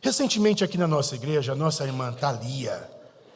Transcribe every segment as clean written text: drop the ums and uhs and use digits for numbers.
Recentemente aqui na nossa igreja, a nossa irmã Thalia,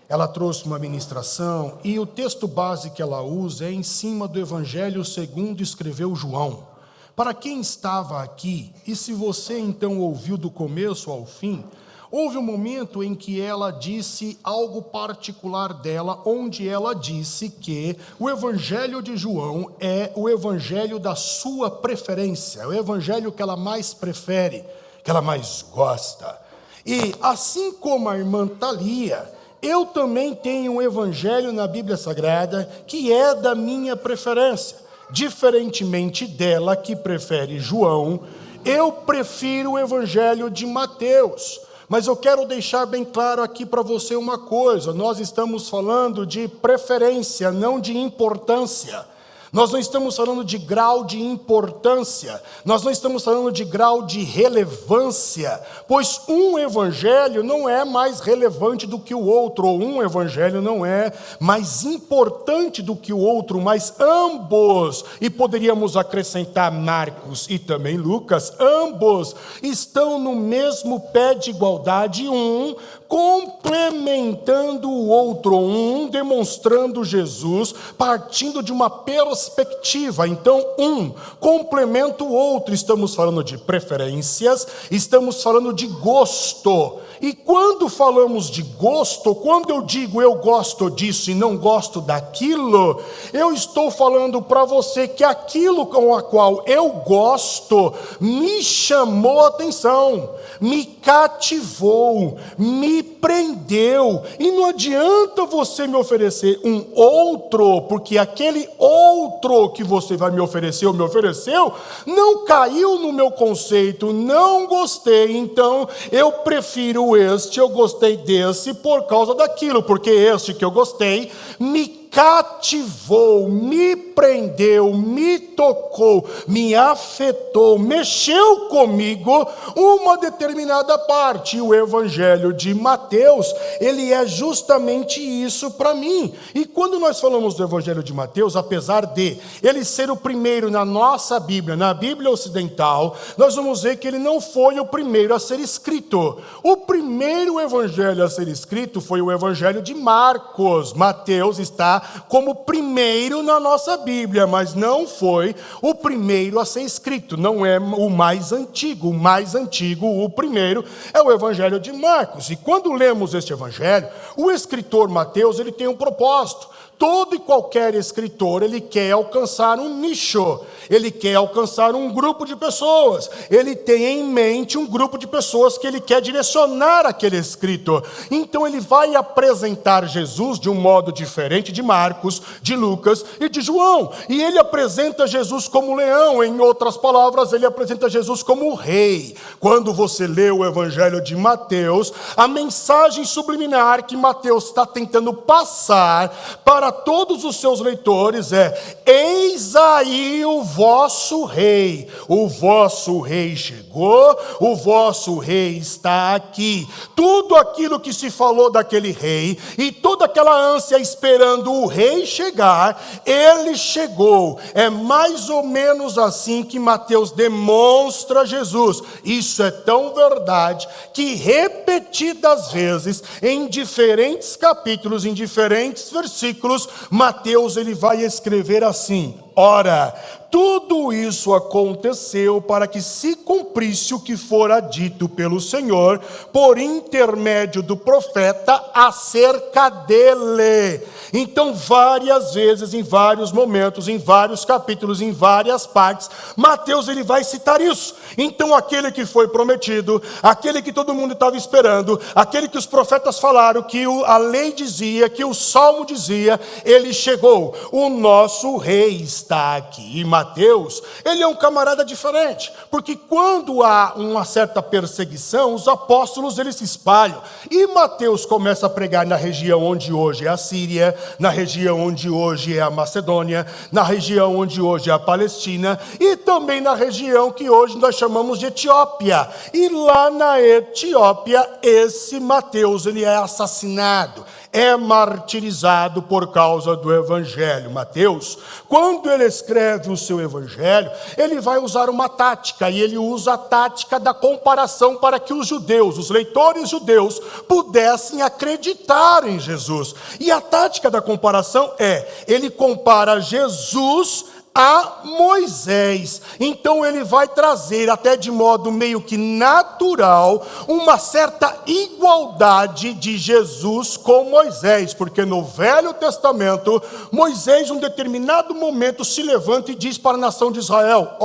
ela trouxe uma ministração e o texto base que ela usa é em cima do Evangelho segundo escreveu João. Para quem estava aqui, e se você então ouviu do começo ao fim, houve um momento em que ela disse algo particular dela, onde ela disse que o Evangelho de João é o Evangelho da sua preferência, é o Evangelho que ela mais prefere, que ela mais gosta. E assim como a irmã Thalia, eu também tenho um Evangelho na Bíblia Sagrada que é da minha preferência. Diferentemente dela, que prefere João, eu prefiro o Evangelho de Mateus. Mas eu quero deixar bem claro aqui para você uma coisa: nós estamos falando de preferência, não de importância. Nós não estamos falando de grau de importância, nós não estamos falando de grau de relevância, pois um evangelho não é mais relevante do que o outro, ou um evangelho não é mais importante do que o outro, mas ambos, e poderíamos acrescentar Marcos e também Lucas, ambos estão no mesmo pé de igualdade, um complementando o outro, um demonstrando Jesus, partindo de uma perspectiva. Então, um complementa o outro. Estamos falando de preferências, estamos falando de gosto. E quando falamos de gosto, quando eu digo eu gosto disso e não gosto daquilo, eu estou falando para você que aquilo com a qual eu gosto me chamou a atenção, me cativou, me prendeu. E não adianta você me oferecer um outro, porque aquele outro que você vai me oferecer ou me ofereceu, não caiu no meu conceito, não gostei, então eu prefiro este, eu gostei desse por causa daquilo, porque este que eu gostei me cativou, me prendeu, me tocou, me afetou, mexeu comigo uma determinada parte. O Evangelho de Mateus, ele é justamente isso para mim. E quando nós falamos do Evangelho de Mateus, apesar de ele ser o primeiro na nossa Bíblia, na Bíblia ocidental, nós vamos ver que ele não foi o primeiro a ser escrito. O primeiro Evangelho a ser escrito foi o Evangelho de Marcos. Mateus está como primeiro na nossa Bíblia, mas não foi o primeiro a ser escrito, não é o mais antigo. O mais antigo, o primeiro, é o Evangelho de Marcos. E quando lemos este Evangelho, o escritor Mateus, ele tem um propósito. Todo e qualquer escritor, ele quer alcançar um nicho, ele quer alcançar um grupo de pessoas, ele tem em mente um grupo de pessoas que ele quer direcionar aquele escrito. Então ele vai apresentar Jesus de um modo diferente de Marcos, de Lucas e de João. E ele apresenta Jesus como leão, em outras palavras, ele apresenta Jesus como rei. Quando você lê o Evangelho de Mateus, a mensagem subliminar que Mateus está tentando passar para todos os seus leitores é: eis aí o vosso rei chegou, o vosso rei está aqui. Tudo aquilo que se falou daquele rei e toda aquela ânsia esperando o rei chegar, ele chegou. É mais ou menos assim que Mateus demonstra Jesus. Isso é tão verdade que repetidas vezes, em diferentes capítulos, em diferentes versículos, Mateus ele vai escrever assim: ora, tudo isso aconteceu para que se cumprisse o que fora dito pelo Senhor, por intermédio do profeta, acerca dele. Então, várias vezes, em vários momentos, em vários capítulos, em várias partes, Mateus ele vai citar isso. Então, aquele que foi prometido, aquele que todo mundo estava esperando, aquele que os profetas falaram, que a lei dizia, que o Salmo dizia, ele chegou. O nosso rei está aqui. E Mateus, ele é um camarada diferente, porque quando há uma certa perseguição, os apóstolos eles se espalham, e Mateus começa a pregar na região onde hoje é a Síria, na região onde hoje é a Macedônia, na região onde hoje é a Palestina, e também na região que hoje nós chamamos de Etiópia. E lá na Etiópia, esse Mateus ele é assassinado, é martirizado por causa do evangelho. Mateus, quando ele escreve o seu evangelho, ele vai usar uma tática, e ele usa a tática da comparação para que os judeus, os leitores judeus, pudessem acreditar em Jesus. E a tática da comparação ele compara Jesus a Moisés. Então ele vai trazer, até de modo meio que natural, uma certa igualdade de Jesus com Moisés, porque no Velho Testamento, Moisés, em um determinado momento, se levanta e diz para a nação de Israel: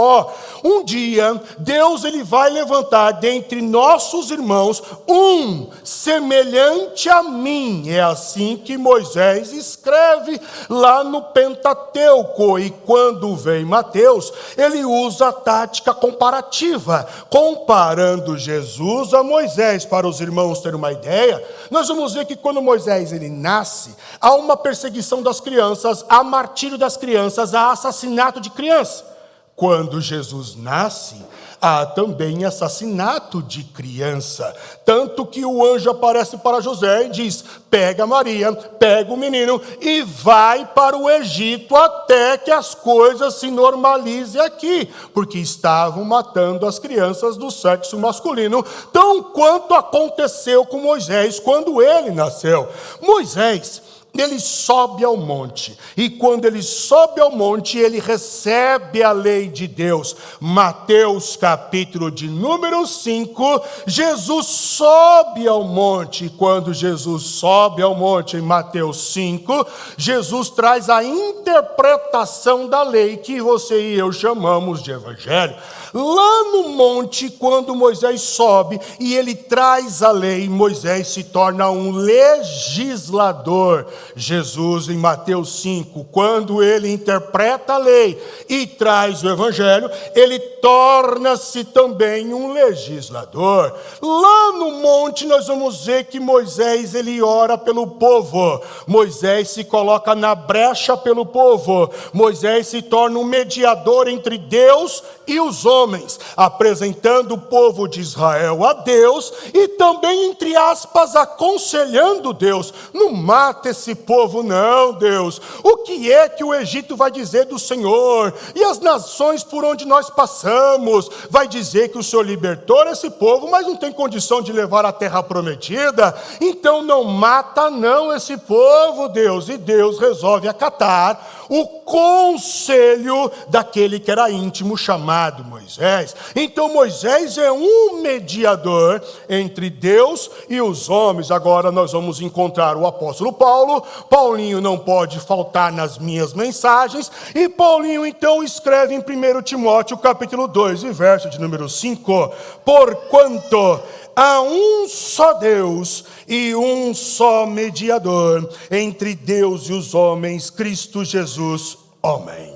um dia Deus ele vai levantar dentre nossos irmãos um semelhante a mim. É assim que Moisés escreve lá no Pentateuco. E quando vem Mateus, ele usa a tática comparativa, comparando Jesus a Moisés. Para os irmãos terem uma ideia, nós vamos ver que quando Moisés ele nasce, há uma perseguição das crianças, há martírio das crianças, há assassinato de criança. Quando Jesus nasce, há também assassinato de criança. Tanto que o anjo aparece para José e diz: pega Maria, pega o menino e vai para o Egito até que as coisas se normalizem aqui. Porque estavam matando as crianças do sexo masculino, tão quanto aconteceu com Moisés quando ele nasceu. Moisés, ele sobe ao monte, e quando ele sobe ao monte, ele recebe a lei de Deus. Mateus capítulo de número 5, Jesus sobe ao monte, e quando Jesus sobe ao monte, em Mateus 5, Jesus traz a interpretação da lei, que você e eu chamamos de evangelho. Lá no monte, quando Moisés sobe e ele traz a lei, Moisés se torna um legislador. Jesus, em Mateus 5, quando ele interpreta a lei e traz o evangelho, ele torna-se também um legislador. Lá no monte nós vamos ver que Moisés ele ora pelo povo. Moisés se coloca na brecha pelo povo. Moisés se torna um mediador entre Deus e os homens, apresentando o povo de Israel a Deus e também, entre aspas, aconselhando Deus: não mata esse povo não, Deus. O que é que o Egito vai dizer do Senhor? E as nações por onde nós passamos vai dizer que o Senhor libertou esse povo, mas não tem condição de levar a terra prometida. Então não mata não esse povo, Deus. E Deus resolve acatar o conselho daquele que era íntimo, chamado Moisés. Então Moisés é um mediador entre Deus e os homens. Agora nós vamos encontrar o apóstolo Paulo. Paulinho não pode faltar nas minhas mensagens, e Paulinho então escreve em 1 Timóteo capítulo 2 e verso de número 5: porquanto há um só Deus e um só mediador entre Deus e os homens, Cristo Jesus, homem.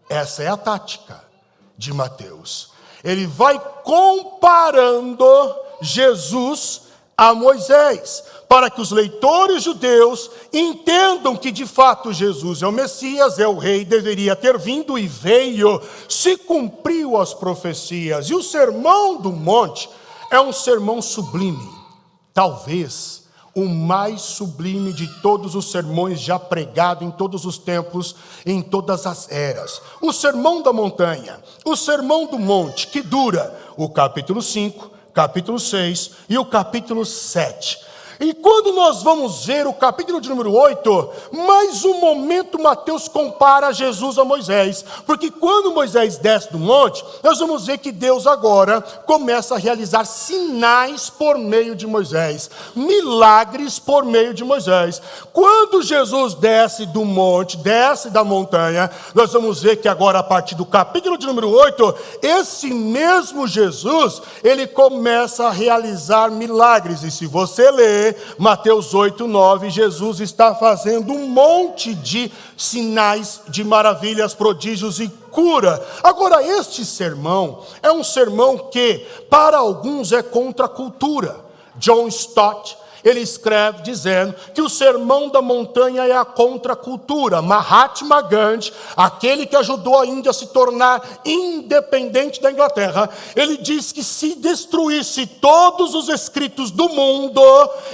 Essa é a tática de Mateus. Ele vai comparando Jesus a Moisés, para que os leitores judeus entendam que de fato Jesus é o Messias, é o rei, deveria ter vindo e veio, se cumpriu as profecias. E o Sermão do Monte é um sermão sublime, talvez o mais sublime de todos os sermões já pregado em todos os tempos, em todas as eras. O Sermão da Montanha, o Sermão do Monte, que dura o capítulo 5, capítulo 6 e o capítulo 7. E quando nós vamos ver o capítulo de número 8, mais um momento Mateus compara Jesus a Moisés. Porque quando Moisés desce do monte, nós vamos ver que Deus agora começa a realizar sinais por meio de Moisés, milagres por meio de Moisés. Quando Jesus desce do monte, desce da montanha, nós vamos ver que agora, a partir do capítulo de número 8, esse mesmo Jesus, ele começa a realizar milagres. E se você ler Mateus 8, 9, Jesus está fazendo um monte de sinais, de maravilhas, prodígios e cura. Agora, este sermão é um sermão que, para alguns, é contra a cultura. John Stott, ele escreve dizendo que o Sermão da Montanha é a contracultura. Mahatma Gandhi, aquele que ajudou a Índia a se tornar independente da Inglaterra, ele diz que se destruísse todos os escritos do mundo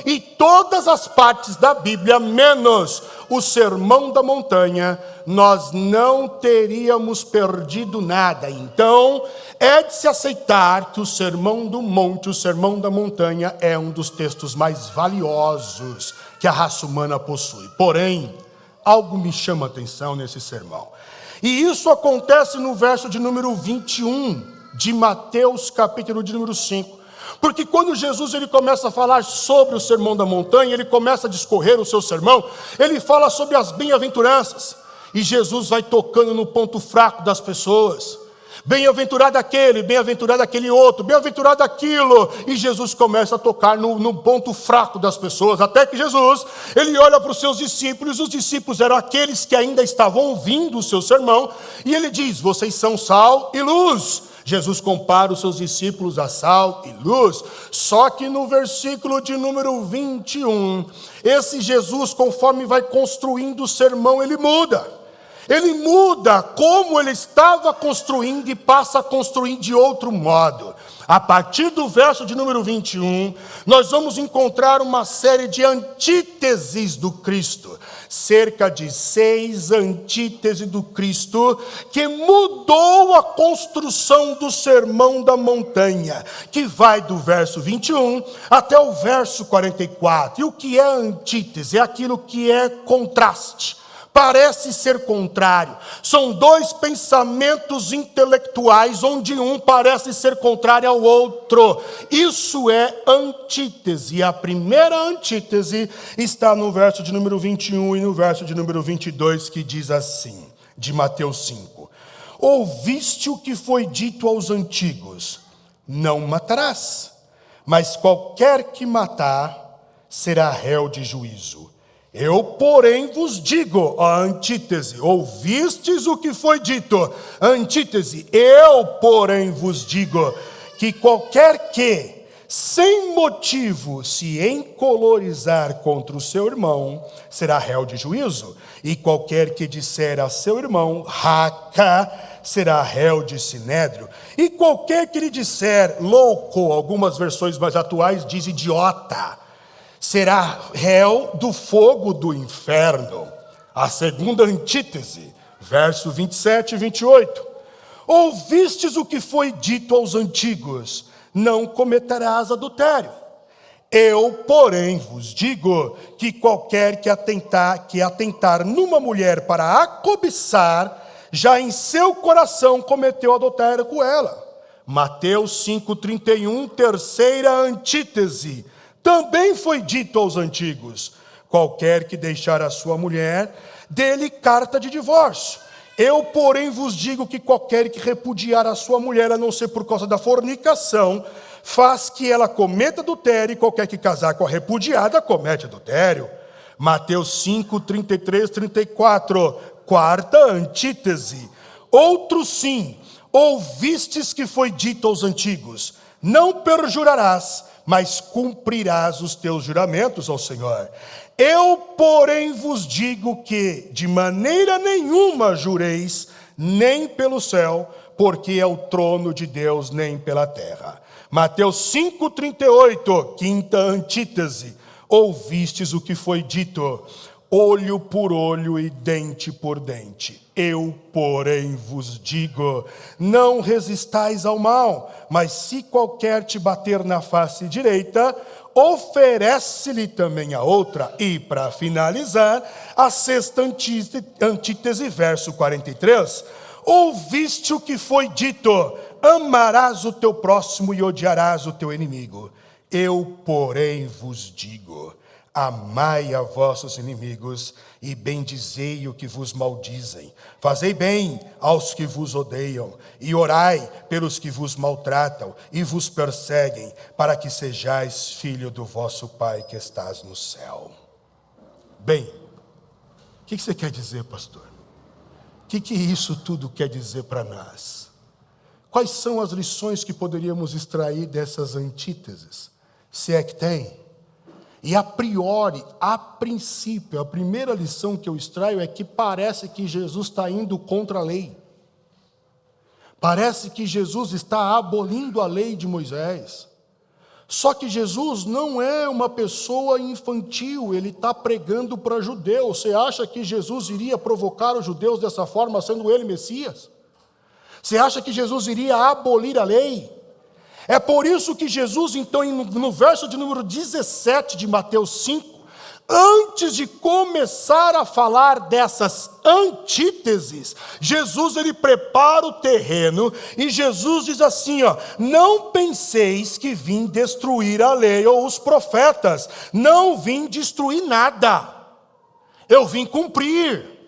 e todas as partes da Bíblia, menos o Sermão da Montanha, nós não teríamos perdido nada. Então, é de se aceitar que o Sermão do Monte, o Sermão da Montanha, é um dos textos mais valiosos que a raça humana possui. Porém, algo me chama a atenção nesse sermão. E isso acontece no verso de número 21 de Mateus, capítulo de número 5. Porque quando Jesus ele começa a falar sobre o Sermão da Montanha, ele começa a discorrer o seu sermão, ele fala sobre as bem-aventuranças. E Jesus vai tocando no ponto fraco das pessoas. Bem-aventurado aquele, bem-aventurado aquele outro, bem-aventurado aquilo. E Jesus começa a tocar no ponto fraco das pessoas. Até que Jesus, ele olha para os seus discípulos. Os discípulos eram aqueles que ainda estavam ouvindo o seu sermão. E ele diz, vocês são sal e luz. Jesus compara os seus discípulos a sal e luz. Só que no versículo de número 21, esse Jesus, conforme vai construindo o sermão, ele muda. Ele muda como ele estava construindo e passa a construir de outro modo. A partir do verso de número 21, nós vamos encontrar uma série de antíteses do Cristo. Cerca de 6 antíteses do Cristo, que mudou a construção do Sermão da Montanha, que vai do verso 21 até o verso 44. E o que é antítese? É aquilo que é contraste. Parece ser contrário. São dois pensamentos intelectuais, onde um parece ser contrário ao outro. Isso é antítese. E a primeira antítese está no verso de número 21 e no verso de número 22, que diz assim, de Mateus 5. Ouviste o que foi dito aos antigos, não matarás, mas qualquer que matar será réu de juízo. Eu, porém, vos digo, a antítese, ouvistes o que foi dito, antítese, eu, porém, vos digo, que qualquer que, sem motivo, se encolorizar contra o seu irmão, será réu de juízo, e qualquer que disser a seu irmão, raca, será réu de sinédrio, e qualquer que lhe disser louco, algumas versões mais atuais diz idiota, será réu do fogo do inferno. A segunda antítese, verso 27 e 28. Ouvistes o que foi dito aos antigos, não cometerás adultério. Eu, porém, vos digo que qualquer que atentar numa mulher para a cobiçar, já em seu coração cometeu adultério com ela. Mateus 5,31, terceira antítese. Também foi dito aos antigos, qualquer que deixar a sua mulher, dê-lhe carta de divórcio. Eu, porém, vos digo que qualquer que repudiar a sua mulher, a não ser por causa da fornicação, faz que ela cometa adultério, e qualquer que casar com a repudiada, comete adultério. Mateus 5, 33, 34, quarta antítese. Outro sim, ouvistes que foi dito aos antigos, não perjurarás, mas cumprirás os teus juramentos ao Senhor. Eu, porém, vos digo que de maneira nenhuma jureis, nem pelo céu, porque é o trono de Deus, nem pela terra. Mateus 5,38, quinta antítese. Ouvistes o que foi dito, olho por olho e dente por dente. Eu, porém, vos digo, não resistais ao mal, mas se qualquer te bater na face direita, oferece-lhe também a outra. E, para finalizar, a sexta antítese, verso 43. Ouviste o que foi dito, amarás o teu próximo e odiarás o teu inimigo. Eu, porém, vos digo, amai a vossos inimigos e bendizei o que vos maldizem. Fazei bem aos que vos odeiam e orai pelos que vos maltratam e vos perseguem, para que sejais filho do vosso Pai que estás no céu. Bem, o que você quer dizer, pastor? O que isso tudo quer dizer para nós? Quais são as lições que poderíamos extrair dessas antíteses? Se é que tem. E a priori, a princípio, a primeira lição que eu extraio é que parece que Jesus está indo contra a lei. Parece que Jesus está abolindo a lei de Moisés. Só que Jesus não é uma pessoa infantil, ele está pregando para judeus. Você acha que Jesus iria provocar os judeus dessa forma, sendo ele Messias? Você acha que Jesus iria abolir a lei? É por isso que Jesus, então, no verso de número 17 de Mateus 5, antes de começar a falar dessas antíteses, Jesus ele prepara o terreno e Jesus diz assim, ó: não penseis que vim destruir a lei ou os profetas, não vim destruir nada, eu vim cumprir.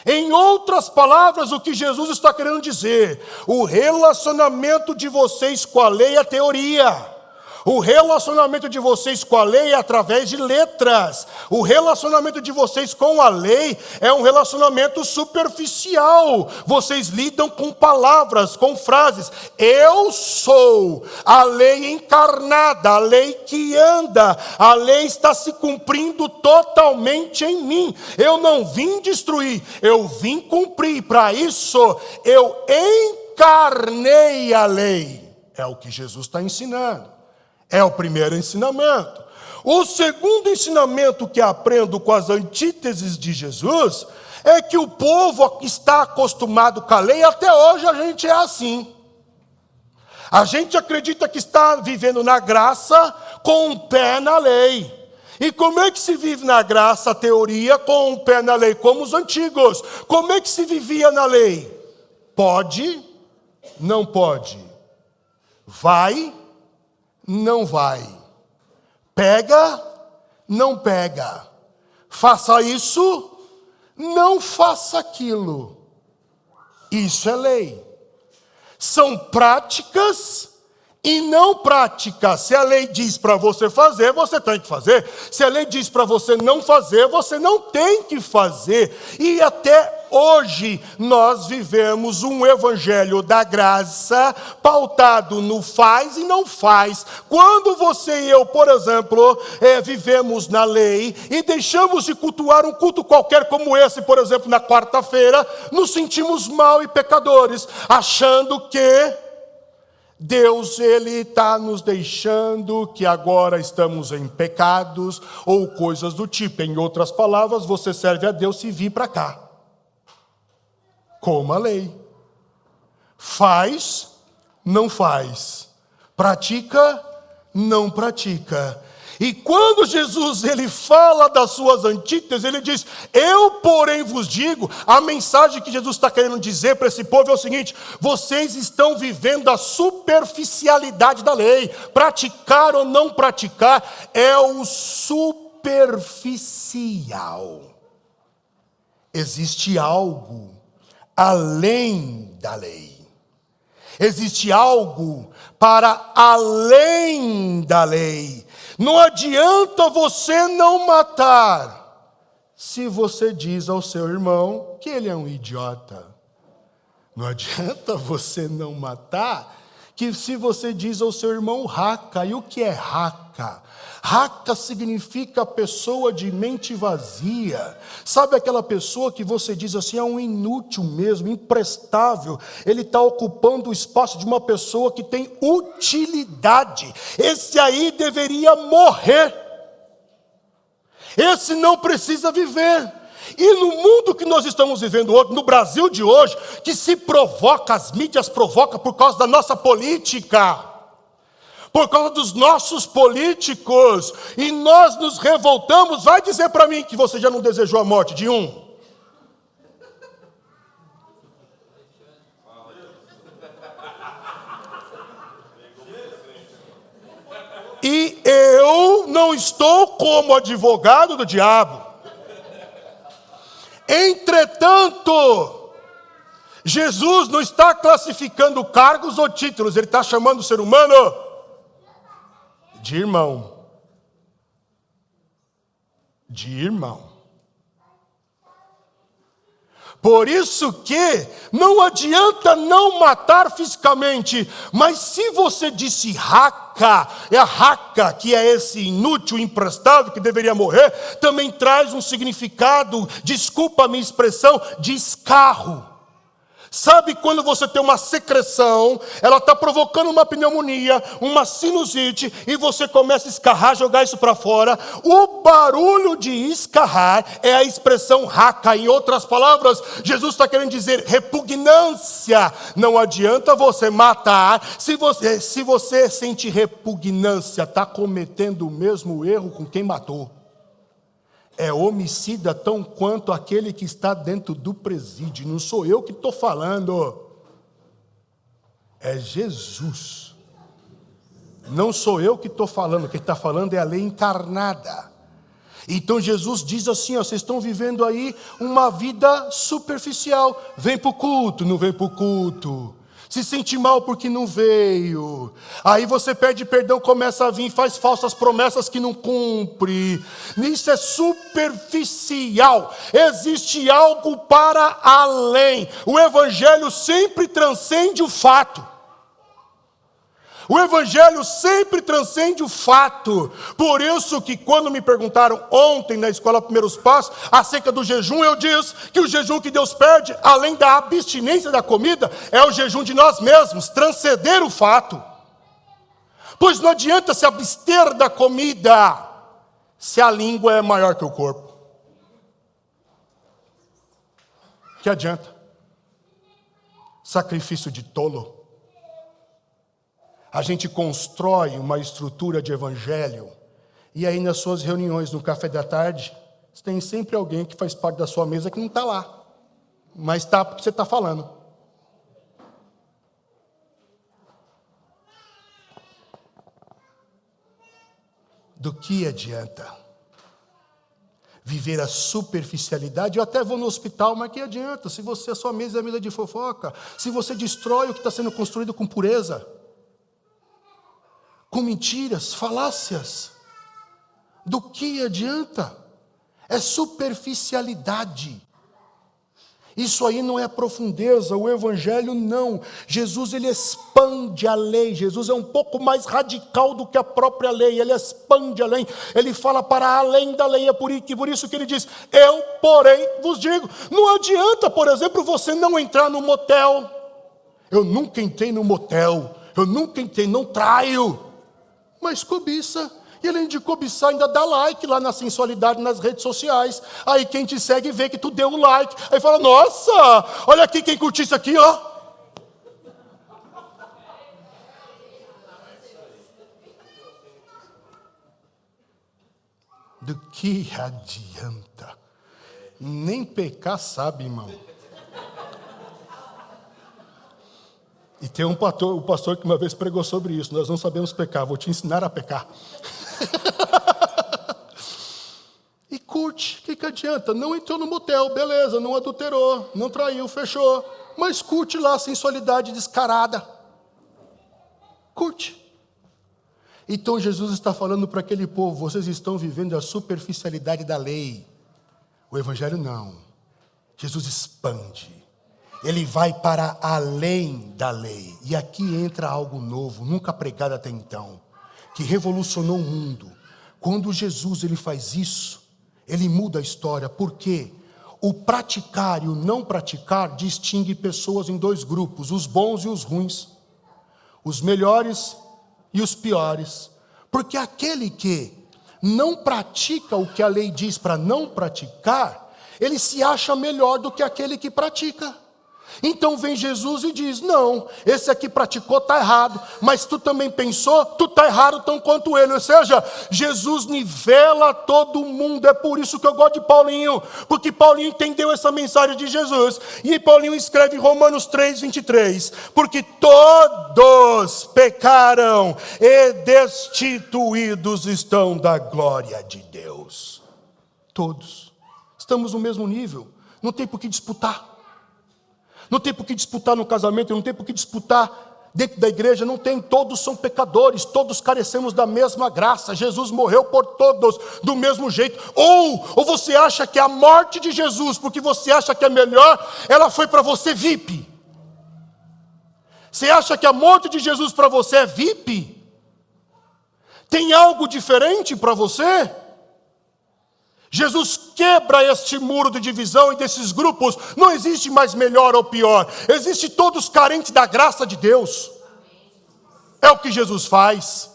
Em outras palavras, o que Jesus está querendo dizer, o relacionamento de vocês com a lei é teoria. O relacionamento de vocês com a lei é através de letras. O relacionamento de vocês com a lei é um relacionamento superficial. Vocês lidam com palavras, com frases. Eu sou a lei encarnada, a lei que anda. A lei está se cumprindo totalmente em mim. Eu não vim destruir, eu vim cumprir. Para isso, eu encarnei a lei. É o que Jesus está ensinando. É o primeiro ensinamento. O segundo ensinamento que aprendo com as antíteses de Jesus é que o povo está acostumado com a lei, até hoje a gente é assim. A gente acredita que está vivendo na graça com um pé na lei. E como é que se vive na graça, a teoria, com um pé na lei? Como os antigos. Como é que se vivia na lei? Pode, não pode. Vai, não vai. Pega, não pega. Faça isso, não faça aquilo. Isso é lei. São práticas e não práticas. Se a lei diz para você fazer, você tem que fazer. Se a lei diz para você não fazer, você não tem que fazer. E até hoje nós vivemos um evangelho da graça pautado no faz e não faz. Quando você e eu, por exemplo, vivemos na lei e deixamos de cultuar um culto qualquer como esse, por exemplo, na quarta-feira, nos sentimos mal e pecadores, achando que Deus ele está nos deixando que agora estamos em pecados ou coisas do tipo. Em outras palavras, você serve a Deus se vir para cá. Como a lei. Faz, não faz. Pratica, não pratica. E quando Jesus ele fala das suas antíteses, ele diz: eu porém vos digo, a mensagem que Jesus está querendo dizer para esse povo é o seguinte: vocês estão vivendo a superficialidade da lei. Praticar ou não praticar é o superficial. Existe algo além da lei. Existe algo para além da lei. Não adianta você não matar, se você diz ao seu irmão que ele é um idiota. Não adianta você não matar, que se você diz ao seu irmão raca. E o que é raca? Raca significa pessoa de mente vazia. Sabe aquela pessoa que você diz assim, é um inútil mesmo, imprestável. Ele está ocupando o espaço de uma pessoa que tem utilidade. Esse aí deveria morrer. Esse não precisa viver. E no mundo que nós estamos vivendo hoje, no Brasil de hoje, que se provoca, as mídias provocam por causa da nossa política, por causa dos nossos políticos, e nós nos revoltamos. Vai dizer para mim que você já não desejou a morte de um? E eu não estou como advogado do diabo. Entretanto, Jesus não está classificando cargos ou títulos, ele está chamando o ser humano de irmão. De irmão. Por isso que não adianta não matar fisicamente, mas se você disse raca, é a raca, que é esse inútil, imprestável, que deveria morrer, também traz um significado, desculpa a minha expressão, de escarro. Sabe quando você tem uma secreção, ela está provocando uma pneumonia, uma sinusite, e você começa a escarrar, jogar isso para fora. O barulho de escarrar é a expressão raca. Em outras palavras, Jesus está querendo dizer repugnância. Não adianta você matar, se você sente repugnância, está cometendo o mesmo erro com quem matou. É homicida tão quanto aquele que está dentro do presídio. Não sou eu que estou falando. É Jesus. Não sou eu que estou falando. Quem está falando é a lei encarnada. Então Jesus diz assim, ó, vocês estão vivendo aí uma vida superficial. Vem para o culto, não vem para o culto. Se sente mal porque não veio. Aí você pede perdão, começa a vir, faz falsas promessas que não cumpre. Isso é superficial. Existe algo para além. O evangelho sempre transcende o fato. O evangelho sempre transcende o fato. Por isso que quando me perguntaram ontem na escola Primeiros Passos acerca do jejum, eu disse que o jejum que Deus pede, além da abstinência da comida, é o jejum de nós mesmos, transcender o fato. Pois não adianta se abster da comida se a língua é maior que o corpo. Que adianta? Sacrifício de tolo. A gente constrói uma estrutura de evangelho, e aí nas suas reuniões no café da tarde, tem sempre alguém que faz parte da sua mesa que não está lá, mas está porque você está falando. Do que adianta viver a superficialidade? Eu até vou no hospital, mas que adianta se a sua mesa é mesa de fofoca, se você destrói o que está sendo construído com pureza, com mentiras, falácias? Do que adianta? É superficialidade. Isso aí não é profundeza, o evangelho não. Jesus, ele expande a lei. Jesus é um pouco mais radical do que a própria lei. Ele expande a lei. Ele fala para além da lei. É por isso que ele diz, eu, porém, vos digo. Não adianta, por exemplo, você não entrar no motel. Eu nunca entrei no motel. Eu nunca entrei, não traio. Mas cobiça, e além de cobiçar, ainda dá like lá na sensualidade nas redes sociais. Aí quem te segue vê que tu deu um like, aí fala, nossa, olha aqui quem curtiu isso aqui, ó. Do que adianta? Nem pecar sabe, irmão. E tem o pastor que uma vez pregou sobre isso. Nós não sabemos pecar, vou te ensinar a pecar. E curte, o que adianta? Não entrou no motel, beleza, não adulterou, não traiu, fechou. Mas curte lá a sensualidade descarada. Curte. Então Jesus está falando para aquele povo, vocês estão vivendo a superficialidade da lei. O evangelho não. Jesus expande. Ele vai para além da lei. E aqui entra algo novo, nunca pregado até então, que revolucionou o mundo. Quando Jesus ele faz isso, ele muda a história. Por quê? O praticar e o não praticar distingue pessoas em dois grupos, os bons e os ruins, os melhores e os piores. Porque aquele que não pratica o que a lei diz para não praticar, ele se acha melhor do que aquele que pratica. Então vem Jesus e diz, não, esse aqui praticou, está errado, mas tu também pensou, tu está errado tão quanto ele. Ou seja, Jesus nivela todo mundo. É por isso que eu gosto de Paulinho, porque Paulinho entendeu essa mensagem de Jesus. E Paulinho escreve em Romanos 3:23, porque todos pecaram e destituídos estão da glória de Deus. Todos. Estamos no mesmo nível, não tem por que disputar. Não tem por que disputar no casamento, não tem por que disputar dentro da igreja não tem, todos são pecadores, todos carecemos da mesma graça, Jesus morreu por todos do mesmo jeito. Ou você acha que a morte de Jesus, porque você acha que é melhor, ela foi para você VIP? Você acha que a morte de Jesus para você é VIP? Tem algo diferente para você? Jesus quebra este muro de divisão e desses grupos. Não existe mais melhor ou pior. Existe todos carentes da graça de Deus. É o que Jesus faz.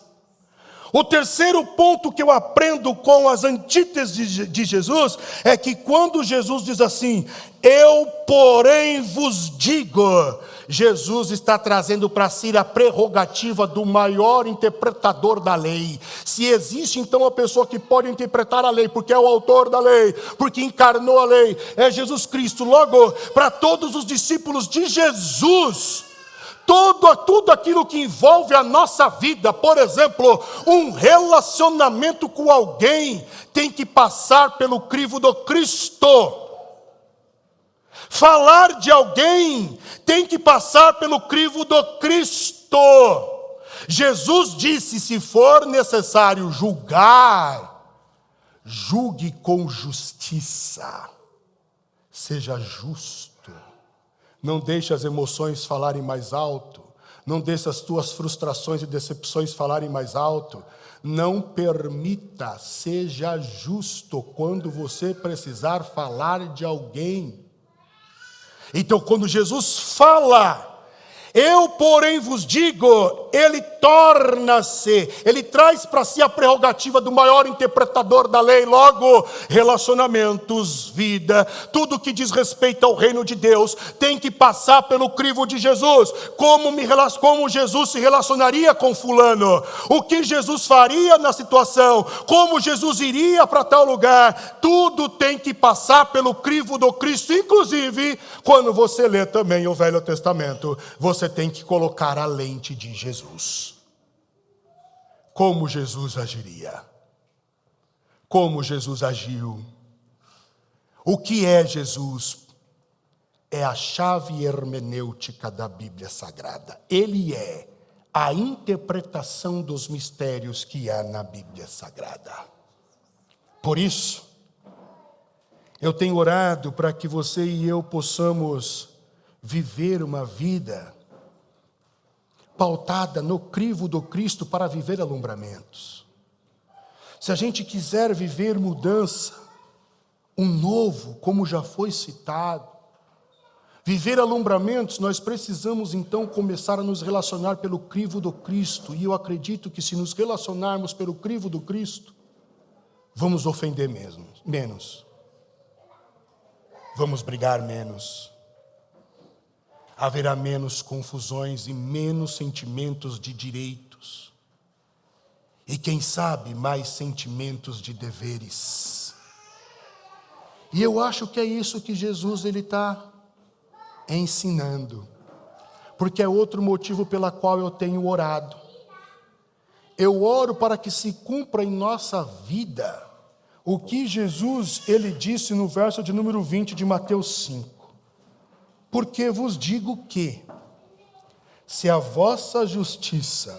O terceiro ponto que eu aprendo com as antíteses de Jesus é que quando Jesus diz assim, eu porém vos digo, Jesus está trazendo para si a prerrogativa do maior interpretador da lei. Se existe então uma pessoa que pode interpretar a lei, porque é o autor da lei, porque encarnou a lei, é Jesus Cristo. Logo, para todos os discípulos de Jesus, tudo aquilo que envolve a nossa vida, por exemplo, um relacionamento com alguém, tem que passar pelo crivo do Cristo. Falar de alguém tem que passar pelo crivo do Cristo. Jesus disse, se for necessário julgar, julgue com justiça. Seja justo. Não deixe as emoções falarem mais alto. Não deixe as tuas frustrações e decepções falarem mais alto. Não permita, seja justo quando você precisar falar de alguém. Então, quando Jesus fala, eu porém vos digo, ele traz para si a prerrogativa do maior interpretador da lei. Logo, relacionamentos, vida, tudo que diz respeito ao reino de Deus, tem que passar pelo crivo de Jesus. Como Jesus se relacionaria com fulano, o que Jesus faria na situação, como Jesus iria para tal lugar, tudo tem que passar pelo crivo do Cristo. Inclusive, quando você lê também o Velho Testamento, você tem que colocar a lente de Jesus. Como Jesus agiria? Como Jesus agiu? O que é Jesus? É a chave hermenêutica da Bíblia Sagrada. Ele é a interpretação dos mistérios que há na Bíblia Sagrada. Por isso, eu tenho orado para que você e eu possamos viver uma vida pautada no crivo do Cristo para viver alumbramentos. Se a gente quiser viver mudança, um novo, como já foi citado, viver alumbramentos, nós precisamos então começar a nos relacionar pelo crivo do Cristo. E eu acredito que se nos relacionarmos pelo crivo do Cristo, vamos ofender menos. Vamos brigar menos. Haverá menos confusões e menos sentimentos de direitos. E quem sabe mais sentimentos de deveres. E eu acho que é isso que Jesus está ensinando. Porque é outro motivo pela qual eu tenho orado. Eu oro para que se cumpra em nossa vida o que Jesus ele disse no verso de número 20 de Mateus 5. Porque vos digo que, se a vossa justiça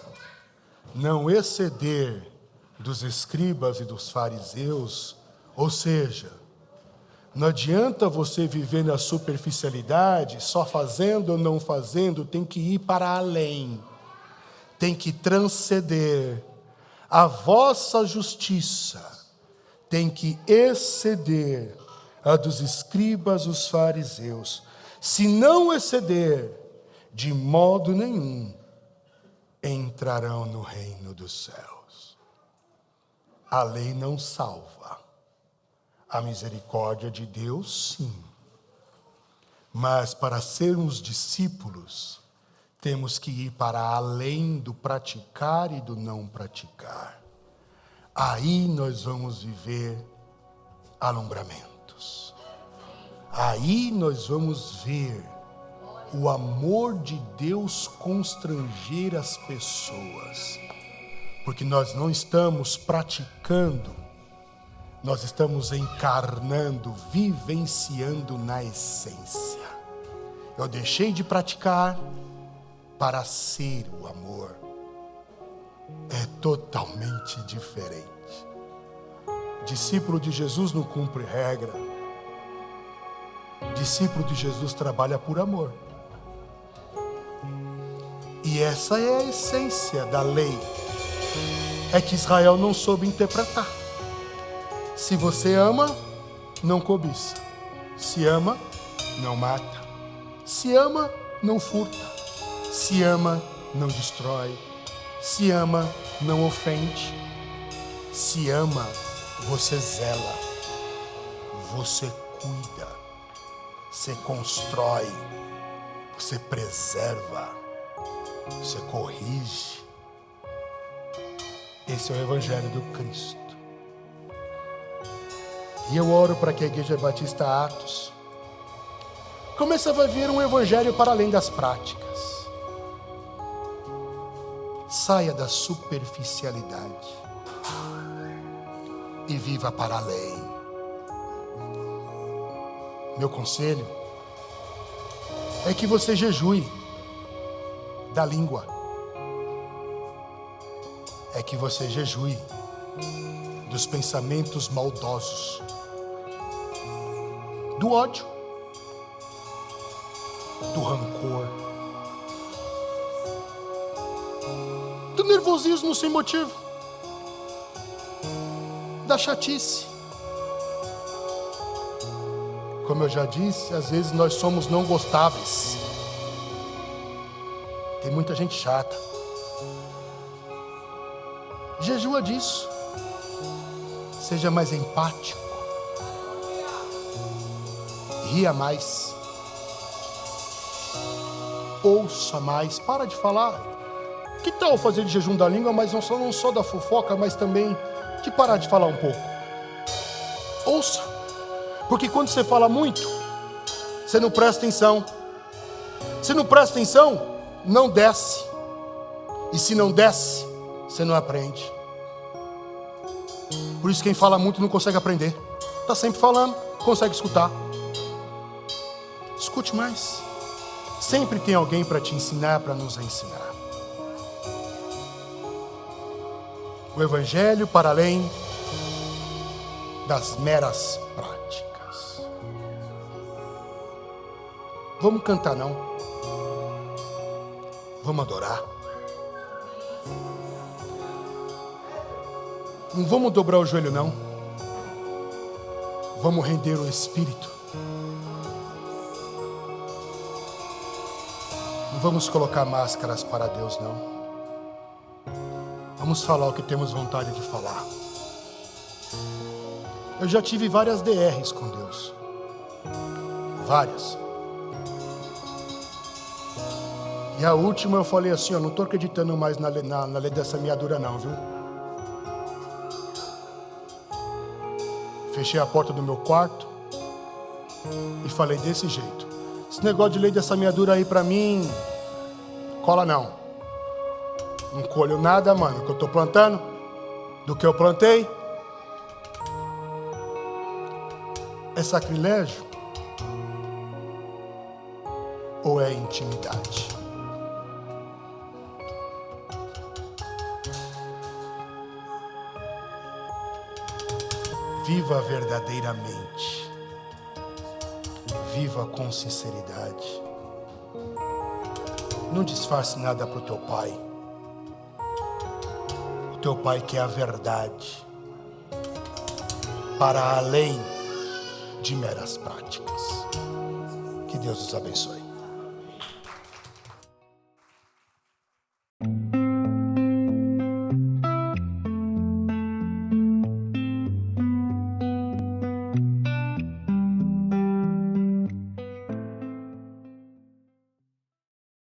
não exceder dos escribas e dos fariseus, ou seja, não adianta você viver na superficialidade, só fazendo ou não fazendo, tem que ir para além, tem que transcender. A vossa justiça tem que exceder a dos escribas e os fariseus. Se não exceder, de modo nenhum entrarão no reino dos céus. A lei não salva. A misericórdia de Deus, sim. Mas para sermos discípulos, temos que ir para além do praticar e do não praticar. Aí nós vamos viver alumbramentos. Aí nós vamos ver o amor de Deus constranger as pessoas. Porque nós não estamos praticando, nós estamos encarnando, vivenciando na essência. Eu deixei de praticar para ser o amor. É totalmente diferente. Discípulo de Jesus não cumpre regra. Discípulo de Jesus trabalha por amor. E essa é a essência da lei. É que Israel não soube interpretar. Se você ama, não cobiça. Se ama, não mata. Se ama, não furta. Se ama, não destrói. Se ama, não ofende. Se ama, você zela. Você cuida. Você constrói. Você preserva. Você corrige. Esse é o Evangelho do Cristo. E eu oro para que a Igreja Batista Atos comece a viver um Evangelho para além das práticas. Saia da superficialidade e viva para além. Meu conselho é que você jejue da língua. É que você jejue dos pensamentos maldosos, do ódio, do rancor, do nervosismo sem motivo, da chatice. Como eu já disse, às vezes nós somos não gostáveis. Tem muita gente chata. Jejua disso. Seja mais empático. Ria mais. Ouça mais. Para de falar. Que tal fazer de jejum da língua, mas não só da fofoca, mas também de parar de falar um pouco? Ouça. Porque quando você fala muito, você não presta atenção. Se não presta atenção, não desce. E se não desce, você não aprende. Por isso quem fala muito não consegue aprender. Está sempre falando, consegue escutar. Escute mais. Sempre tem alguém para te ensinar, para nos ensinar. O Evangelho para além das meras práticas. Vamos cantar não? Vamos adorar? Não vamos dobrar o joelho não. Vamos render o Espírito. Não vamos colocar máscaras para Deus não. Vamos falar o que temos vontade de falar. Eu já tive várias DRs com Deus. Várias. E a última eu falei assim, não estou acreditando mais na lei da semeadura não, viu? Fechei a porta do meu quarto e falei desse jeito. Esse negócio de lei da semeadura aí pra mim, cola não. Não colho nada, mano, que eu tô plantando, do que eu plantei. É sacrilégio? Ou é intimidade? Viva verdadeiramente. Viva com sinceridade. Não disfarce nada para o teu pai. O teu pai quer a verdade. Para além de meras práticas. Que Deus os abençoe.